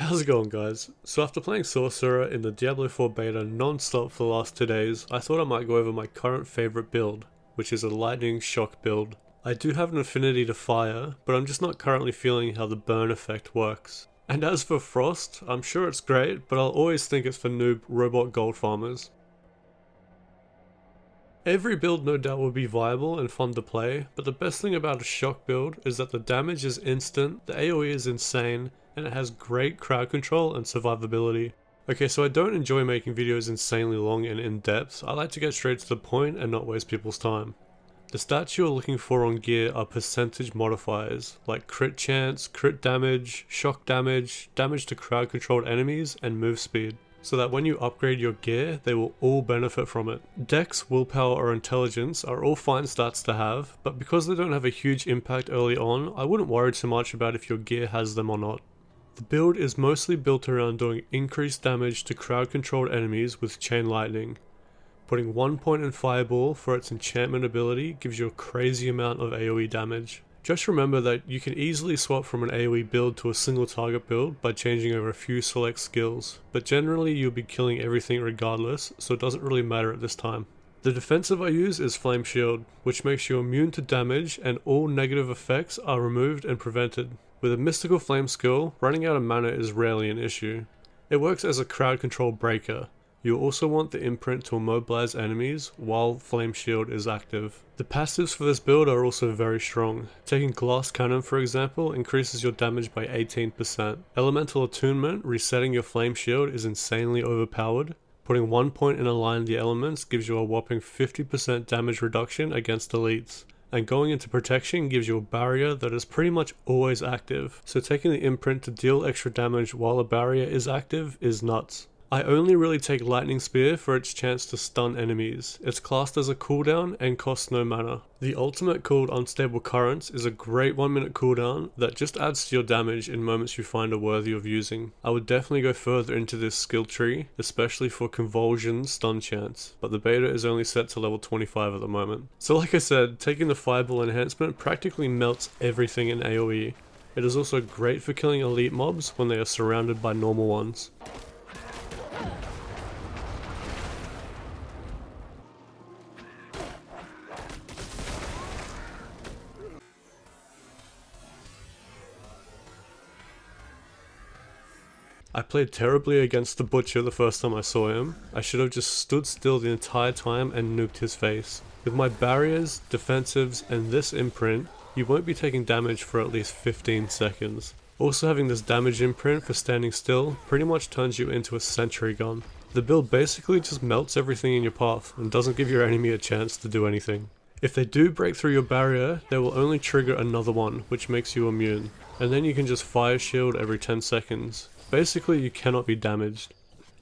How's it going, guys? So after playing Sorcerer in the Diablo 4 beta non-stop for the last 2 days, I thought I might go over my current favourite build, which is a lightning shock build. I do have an affinity to fire, but I'm just not currently feeling how the burn effect works. And as for frost, I'm sure it's great, but I'll always think it's for noob robot gold farmers. Every build no doubt will be viable and fun to play, but the best thing about a shock build is that the damage is instant, the AoE is insane, and it has great crowd control and survivability. Okay, so I don't enjoy making videos insanely long and in-depth. I like to get straight to the point and not waste people's time. The stats you're looking for on gear are percentage modifiers, like crit chance, crit damage, shock damage, damage to crowd controlled enemies, and move speed, so that when you upgrade your gear, they will all benefit from it. Dex, willpower, or intelligence are all fine stats to have, but because they don't have a huge impact early on, I wouldn't worry too much about if your gear has them or not. The build is mostly built around doing increased damage to crowd controlled enemies with Chain Lightning. Putting 1 point in Fireball for its enchantment ability gives you a crazy amount of AoE damage. Just remember that you can easily swap from an AoE build to a single target build by changing over a few select skills, but generally you'll be killing everything regardless, so it doesn't really matter at this time. The defensive I use is Flame Shield, which makes you immune to damage and all negative effects are removed and prevented. With a Mystical Flame skill, running out of mana is rarely an issue. It works as a crowd control breaker. You also want the imprint to immobilize enemies while Flame Shield is active. The passives for this build are also very strong. Taking Glass Cannon for example increases your damage by 18%. Elemental Attunement, resetting your Flame Shield, is insanely overpowered. Putting 1 point in Align the Elements gives you a whopping 50% damage reduction against elites. And going into protection gives you a barrier that is pretty much always active, so taking the imprint to deal extra damage while a barrier is active is nuts. I only really take Lightning Spear for its chance to stun enemies. It's classed as a cooldown and costs no mana. The ultimate called Unstable Currents is a great 1 minute cooldown that just adds to your damage in moments you find are worthy of using. I would definitely go further into this skill tree, especially for Convulsion stun chance, but the beta is only set to level 25 at the moment. So like I said, taking the Fireball enhancement practically melts everything in AoE. It is also great for killing elite mobs when they are surrounded by normal ones. I played terribly against the Butcher the first time I saw him. I should have just stood still the entire time and nuked his face. With my barriers, defensives, and this imprint, you won't be taking damage for at least 15 seconds. Also having this damage imprint for standing still pretty much turns you into a sentry gun. The build basically just melts everything in your path and doesn't give your enemy a chance to do anything. If they do break through your barrier, they will only trigger another one, which makes you immune. And then you can just fire shield every 10 seconds. Basically, you cannot be damaged.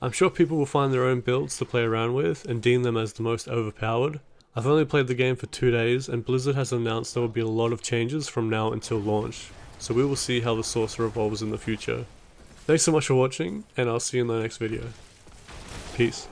I'm sure people will find their own builds to play around with and deem them as the most overpowered. I've only played the game for 2 days and Blizzard has announced there will be a lot of changes from now until launch, so we will see how the Sorcerer evolves in the future. Thanks so much for watching, and I'll see you in the next video. Peace.